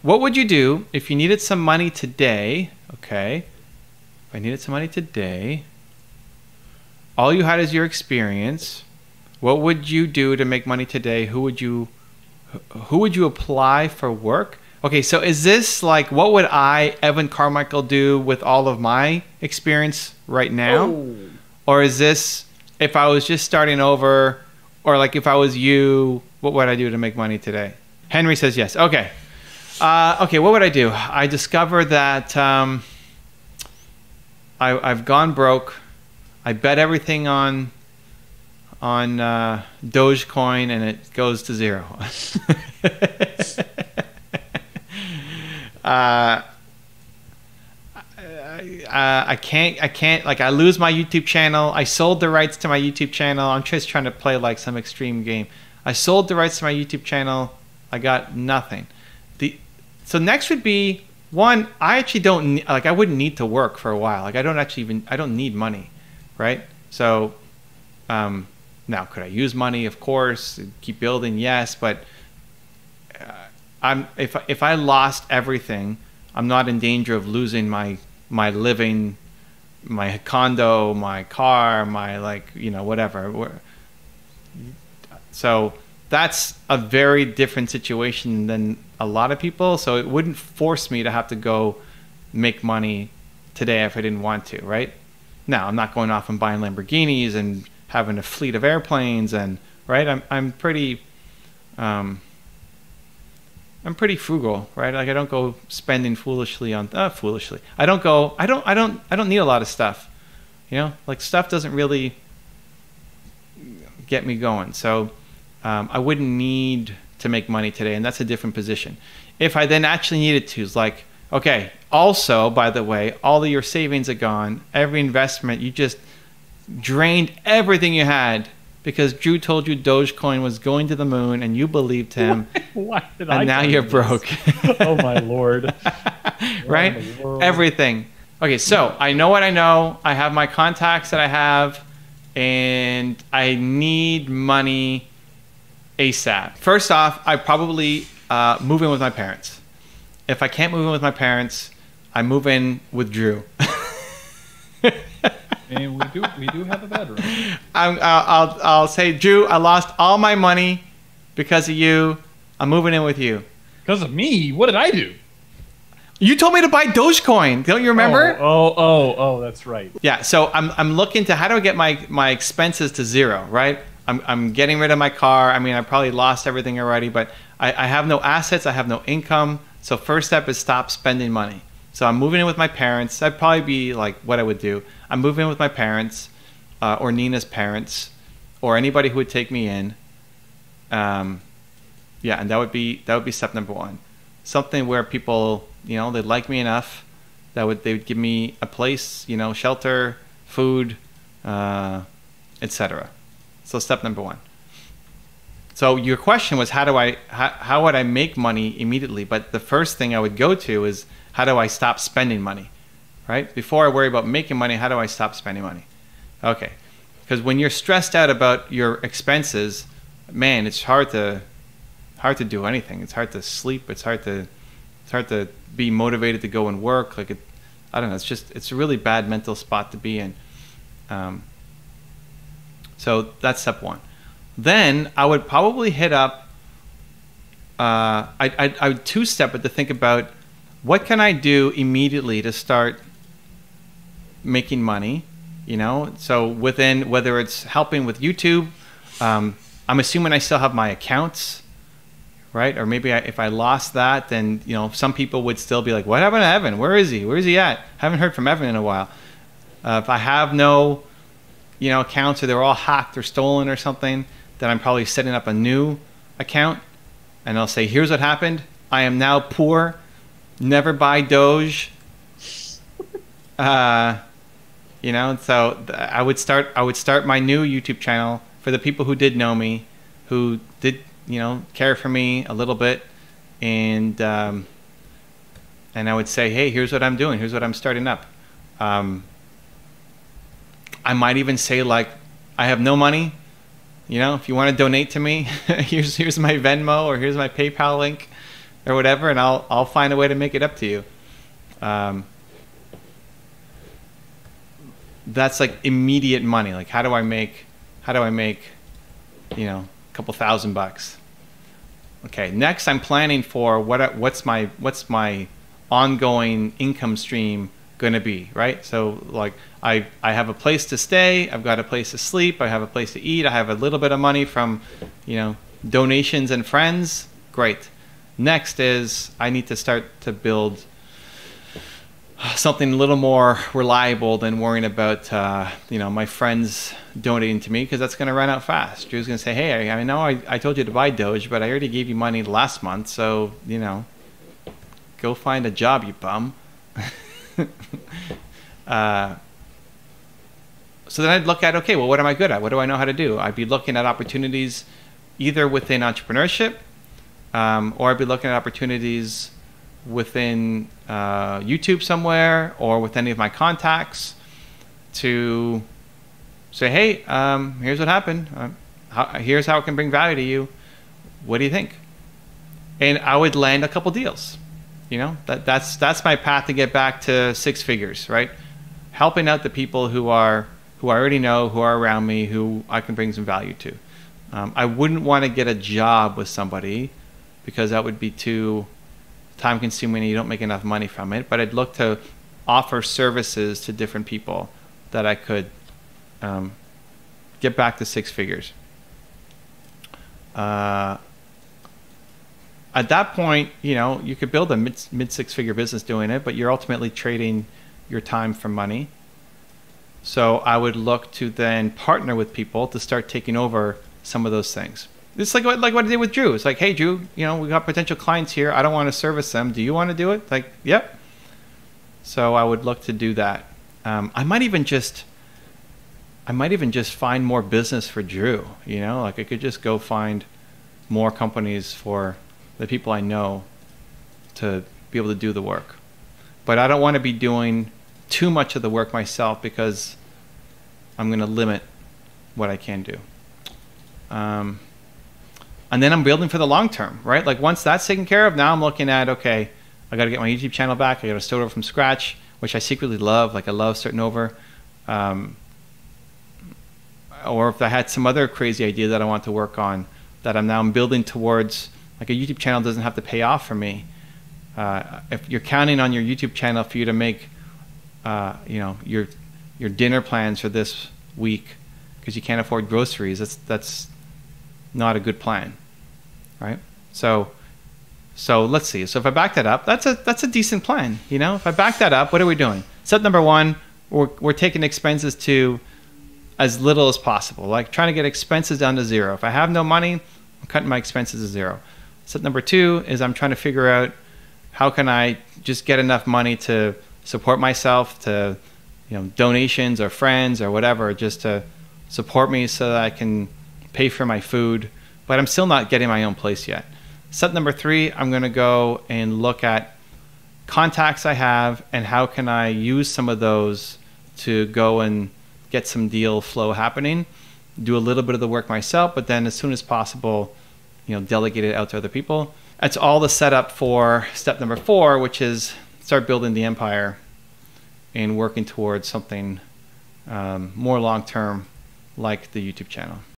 What would you do if you needed some money today? Okay. If I needed some money today, all you had is your experience. What would you do to make money today? Who would you apply for work? Okay, so is this like, what would I, Evan Carmichael, do with all of my experience right now? Oh. Or is this, if I was just starting over, or like if I was you, what would I do to make money today? Henry says yes. Okay. Okay, what would I do? I discovered that I've gone broke. I bet everything on Dogecoin and it goes to zero. I can't, like, I lose my YouTube channel. I sold the rights to my YouTube channel. I'm just trying to play like some extreme game. I sold the rights to my YouTube channel. I got nothing. So next would be, one, I actually don't, like, I wouldn't need to work for a while. Like, I don't need money, right? So, now, could I use money? Of course. Keep building, yes. But if I lost everything, I'm not in danger of losing my living, my condo, my car, my, like, you know, whatever. So that's a very different situation than a lot of people. So it wouldn't force me to have to go make money today if I didn't want to, right? Now, I'm not going off and buying Lamborghinis and having a fleet of airplanes, and right, I'm pretty frugal, right? Like, I don't go spending foolishly on foolishly. I don't need a lot of stuff, you know. Like, stuff doesn't really get me going. So I wouldn't need to make money today, and that's a different position. If I then actually needed to, it's like, okay, also, by the way, all of your savings are gone. Every investment, you just drained everything you had because Drew told you Dogecoin was going to the moon and you believed him. Why did and now you're broke. Oh my Lord. Right? Everything. Okay, so I know what I know. I have my contacts that I have, and I need money ASAP. First off, I probably move in with my parents. If I can't move in with my parents, I move in with Drew. And we do have a bedroom. I'll say, Drew, I lost all my money because of you. I'm moving in with you. Because of me? What did I do? You told me to buy Dogecoin. Don't you remember? Oh, that's right. Yeah. So I'm looking to, how do I get my expenses to zero? Right. I'm getting rid of my car. I mean, I probably lost everything already, but I have no assets. I have no income. So first step is stop spending money. So I'm moving in with my parents. That'd probably be like what I would do. I'm moving in with my parents, or Nina's parents, or anybody who would take me in. Yeah, and that would be step number one. Something where people, you know, they like me enough that they would give me a place, you know, shelter, food, etc. So step number one. So your question was, how would I make money immediately? But the first thing I would go to is, how do I stop spending money, right? Before I worry about making money, how do I stop spending money? Okay, because when you're stressed out about your expenses, man, it's hard to do anything. It's hard to sleep. It's hard to be motivated to go and work. Like, I don't know. It's a really bad mental spot to be in. So that's step one. Then I would probably hit up. I would two-step it to think about, what can I do immediately to start making money, you know? So within, whether it's helping with YouTube, I'm assuming I still have my accounts, right? Or maybe if I lost that, then, you know, some people would still be like, what happened to Evan? Where is he? Where's he at? Haven't heard from Evan in a while. If I have no, you know, accounts, or they're all hacked or stolen or something, then I'm probably setting up a new account, and I'll say, here's what happened. I am now poor. Never buy Doge. You know, so I would start my new YouTube channel for the people who did know me, who did, you know, care for me a little bit, and I would say, hey, here's what I'm doing. Here's what I'm starting up. I might even say, like, I have no money. You know, if you want to donate to me, here's my Venmo, or here's my PayPal link. or whatever, and I'll find a way to make it up to you. That's like immediate money. Like how do I make, a couple $1,000? Okay, next I'm planning for what's my ongoing income stream going to be, right? So like I have a place to stay, I've got a place to sleep, I have a place to eat, I have a little bit of money from, donations and friends. Great. Next is I need to start to build something a little more reliable than worrying about my friends donating to me, because that's going to run out fast. Drew's going to say, hey, I know I told you to buy Doge, but I already gave you money last month, so go find a job, you bum. So then I'd look at, okay, well, what am I good at? What do I know how to do? I'd be looking at opportunities either within entrepreneurship, or I'd be looking at opportunities within YouTube somewhere, or with any of my contacts, to say, hey, here's what happened. Here's how it can bring value to you. What do you think? And I would land a couple deals. That's my path to get back to 6 figures, right? Helping out the people who I already know, who are around me, who I can bring some value to. I wouldn't want to get a job with somebody, because that would be too time consuming and you don't make enough money from it. But I'd look to offer services to different people that I could get back to 6 figures. At that point, you could build a mid 6-figure business doing it, but you're ultimately trading your time for money. So I would look to then partner with people to start taking over some of those things. It's like what I did with Drew. It's like, hey, Drew, we got potential clients here. I don't want to service them. Do you want to do it? Like, yep. So I would look to do that. I might even just find more business for Drew. Like I could just go find more companies for the people I know to be able to do the work. But I don't want to be doing too much of the work myself, because I'm going to limit what I can do. And then I'm building for the long term, right? Like once that's taken care of, now I'm looking at, okay, I got to get my YouTube channel back. I got to start over from scratch, which I secretly love. Like I love starting over. Or if I had some other crazy idea that I want to work on that I'm building towards, like a YouTube channel doesn't have to pay off for me. If you're counting on your YouTube channel for you to make, your dinner plans for this week because you can't afford groceries, that's not a good plan, right? So let's see. So if I back that up, that's a decent plan. If I back that up, what are we doing? Step number 1, we're taking expenses to as little as possible, like trying to get expenses down to 0. If I have no money, I'm cutting my expenses to 0. Step number 2 is I'm trying to figure out how can I just get enough money to support myself, to donations or friends or whatever, just to support me so that I can pay for my food, but I'm still not getting my own place yet. Step number 3, I'm going to go and look at contacts I have and how can I use some of those to go and get some deal flow happening, do a little bit of the work myself, but then as soon as possible, delegate it out to other people. That's all the setup for step number 4, which is start building the empire and working towards something more long-term like the YouTube channel.